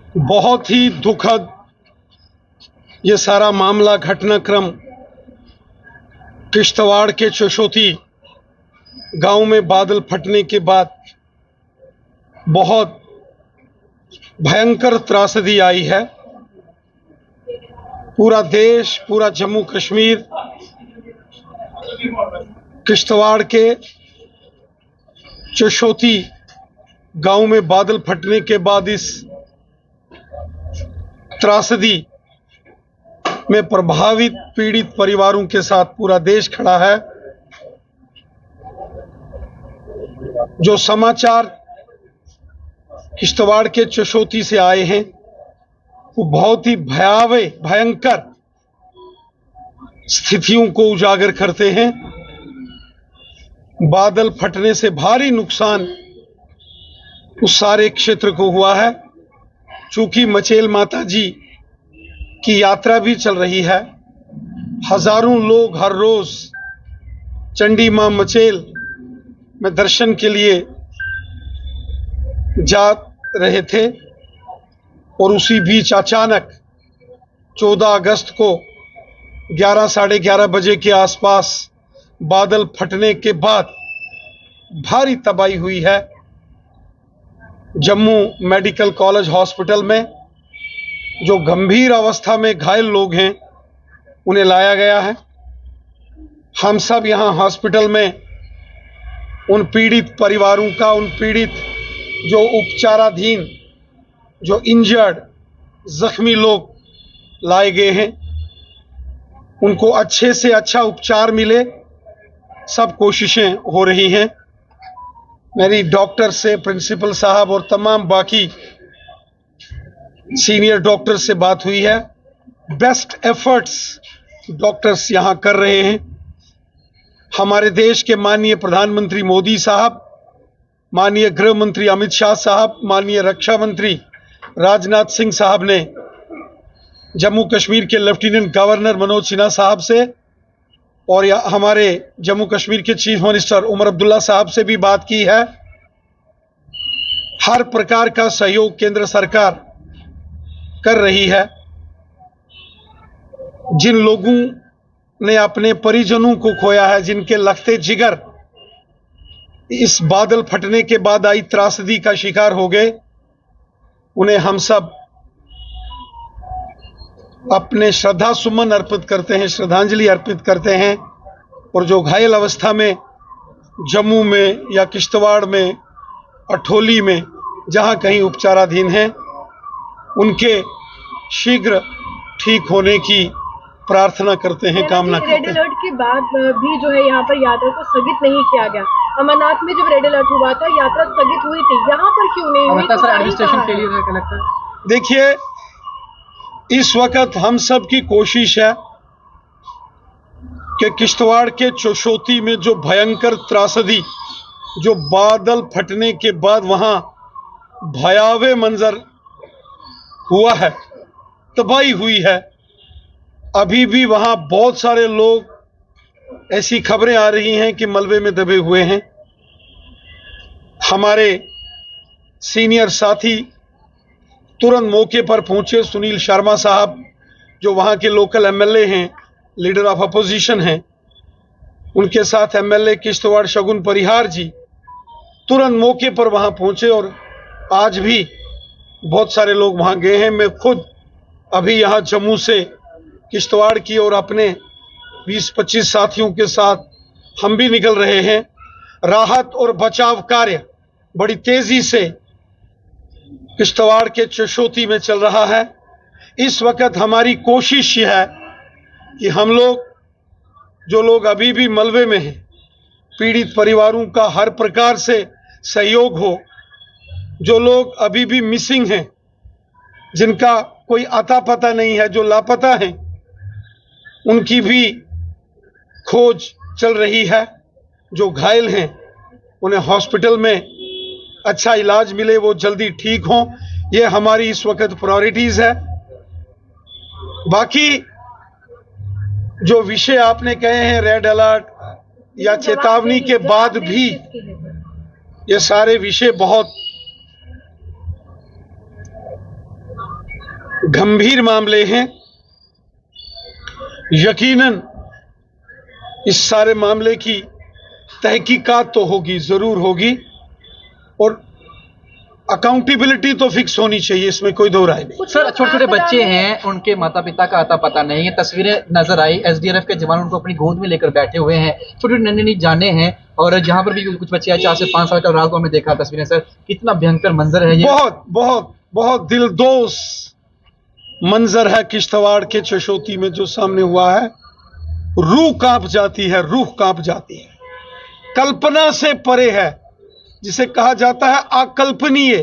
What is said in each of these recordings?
बहुत ही दुखद ये सारा मामला घटनाक्रम किश्तवाड़ के चशोती गांव में बादल फटने के बाद बहुत भयंकर त्रासदी आई है। पूरा देश, पूरा जम्मू कश्मीर किश्तवाड़ के चशोती गांव में बादल फटने के बाद इस त्रासदी में प्रभावित पीड़ित परिवारों के साथ पूरा देश खड़ा है। जो समाचार किश्तवाड़ के चशोती से आए हैं वो बहुत ही भयंकर स्थितियों को उजागर करते हैं। बादल फटने से भारी नुकसान उस सारे क्षेत्र को हुआ है। चूंकि मचेल माता जी की यात्रा भी चल रही है, हजारों लोग हर रोज चंडी मां मचेल में दर्शन के लिए जा रहे थे और उसी बीच अचानक 14 अगस्त को 11 साढ़े 11 बजे के आसपास बादल फटने के बाद भारी तबाही हुई है। जम्मू मेडिकल कॉलेज हॉस्पिटल में जो गंभीर अवस्था में घायल लोग हैं उन्हें लाया गया है। हम सब यहाँ हॉस्पिटल में उन पीड़ित परिवारों का, उन पीड़ित जो उपचाराधीन, जो इंजर्ड, जख्मी लोग लाए गए हैं, उनको अच्छे से अच्छा उपचार मिले, सब कोशिशें हो रही हैं। मेरी डॉक्टर से, प्रिंसिपल साहब और तमाम बाकी सीनियर डॉक्टर से बात हुई है। बेस्ट एफर्ट्स डॉक्टर्स यहाँ कर रहे हैं। हमारे देश के माननीय प्रधानमंत्री मोदी साहब, माननीय गृह मंत्री अमित शाह साहब, माननीय रक्षा मंत्री राजनाथ सिंह साहब ने जम्मू कश्मीर के लेफ्टिनेंट गवर्नर मनोज सिन्हा साहब से और हमारे जम्मू कश्मीर के चीफ मिनिस्टर उमर अब्दुल्ला साहब से भी बात की है। हर प्रकार का सहयोग केंद्र सरकार कर रही है। जिन लोगों ने अपने परिजनों को खोया है, जिनके लगते जिगर इस बादल फटने के बाद आई त्रासदी का शिकार हो गए, उन्हें हम सब अपने श्रद्धा सुमन अर्पित करते हैं, श्रद्धांजलि अर्पित करते हैं। और जो घायल अवस्था में जम्मू में या किश्तवाड़ में, अठोली में जहां कहीं उपचाराधीन हैं, उनके शीघ्र ठीक होने की प्रार्थना करते हैं, कामना करते हैं। रेड अलर्ट के बाद भी जो है यहाँ पर यात्रा को स्थगित नहीं किया गया। अमरनाथ में जब रेड अलर्ट हुआ था, यात्रा स्थगित हुई थी, यहाँ पर क्यों नहीं हुई? सर एडमिनिस्ट्रेशन फेलियर है कलेक्टर। देखिए, इस वक्त हम सब की कोशिश है कि किश्तवाड़ के चशोती में जो भयंकर त्रासदी, जो बादल फटने के बाद वहां भयावह मंजर हुआ है, तबाही हुई है, अभी भी वहां बहुत सारे लोग, ऐसी खबरें आ रही हैं कि मलबे में दबे हुए हैं। हमारे सीनियर साथी तुरंत मौके पर पहुंचे। सुनील शर्मा साहब जो वहां के लोकल एमएलए हैं, लीडर ऑफ अपोजिशन हैं, उनके साथ एमएलए किश्तवाड़ शगुन परिहार जी तुरंत मौके पर वहां पहुंचे और आज भी बहुत सारे लोग वहां गए हैं। मैं खुद अभी यहां जम्मू से किश्तवाड़ की और अपने 20-25 साथियों के साथ हम भी निकल रहे हैं। राहत और बचाव कार्य बड़ी तेजी से किश्तवाड़ के चशोती में चल रहा है। इस वक्त हमारी कोशिश यह है कि हम लोग, जो लोग अभी भी मलबे में हैं, पीड़ित परिवारों का हर प्रकार से सहयोग हो। जो लोग अभी भी मिसिंग हैं, जिनका कोई अता पता नहीं है, जो लापता हैं, उनकी भी खोज चल रही है। जो घायल हैं उन्हें हॉस्पिटल में अच्छा इलाज मिले, वो जल्दी ठीक हों, ये हमारी इस वक्त प्रायोरिटीज है। बाकी जो विषय आपने कहे हैं रेड अलर्ट या चेतावनी के बाद भी, ये सारे विषय बहुत गंभीर मामले हैं। यकीनन इस सारे मामले की तहकीकात तो होगी, जरूर होगी, और अकाउंटेबिलिटी तो फिक्स होनी चाहिए, इसमें कोई दो राय नहीं। सर, छोटे छोटे बच्चे हैं, उनके माता पिता का आता पता नहीं है। तस्वीरें नजर आई, एसडीआरएफ के जवान उनको अपनी गोद में लेकर बैठे हुए हैं, छोटे नन्ही जाने हैं, और जहां पर भी कुछ बच्चे आए 4 से 5 साल का, रात को हमने देखा तस्वीरें। सर, कितना भयंकर मंजर है ये। बहुत बहुत बहुत दिलदोज मंजर है किश्तवाड़ के चशोती में जो सामने हुआ है। रूह कांप जाती है, रूह कांप जाती है, कल्पना से परे है, जिसे कहा जाता है अकल्पनीय।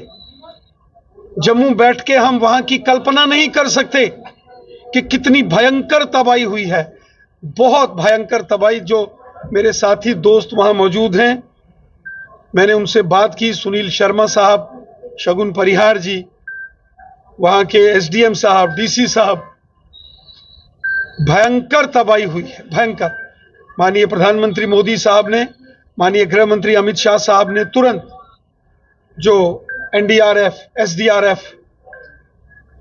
जम्मू बैठ के हम वहां की कल्पना नहीं कर सकते कि कितनी भयंकर तबाही हुई है, बहुत भयंकर तबाही। जो मेरे साथी दोस्त वहां मौजूद हैं, मैंने उनसे बात की, सुनील शर्मा साहब, शगुन परिहार जी, वहां के एसडीएम साहब, डीसी साहब, भयंकर तबाही हुई है, भयंकर। माननीय प्रधानमंत्री मोदी साहब ने, माननीय गृह मंत्री अमित शाह साहब ने तुरंत जो एनडीआरएफ, एसडीआरएफ,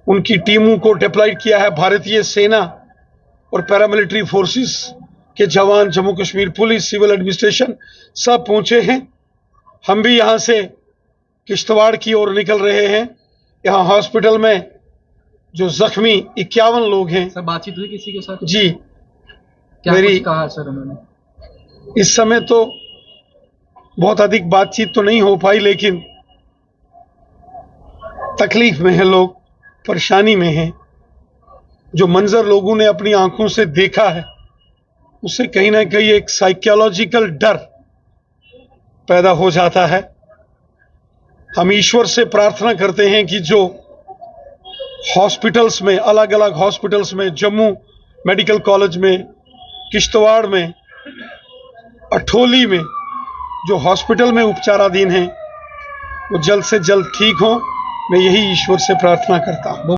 उनकी टीमों को डिप्लॉय किया है। भारतीय सेना और पैरामिलिट्री फोर्सेस के जवान, Jammu Kashmir police, civil administration सब पहुंचे हैं। हम भी यहां से किश्तवाड़ की ओर निकल रहे हैं। यहां हॉस्पिटल में जो जख्मी 51 लोग हैं। सर, बातचीत हुई किसी के साथ? जी, क्या मेरी कुछ कहा सर उन्होंने? इस समय तो बहुत अधिक बातचीत तो नहीं हो पाई, लेकिन तकलीफ में है लोग, परेशानी में हैं। जो मंजर लोगों ने अपनी आंखों से देखा है, उससे कहीं ना कहीं एक साइकोलॉजिकल डर पैदा हो जाता है। हम ईश्वर से प्रार्थना करते हैं कि जो हॉस्पिटल्स में, अलग अलग हॉस्पिटल्स में, जम्मू मेडिकल कॉलेज में, किश्तवाड़ में, अठोली में जो हॉस्पिटल में उपचाराधीन हैं, वो जल्द से जल्द ठीक हों। मैं यही ईश्वर से प्रार्थना करता हूं।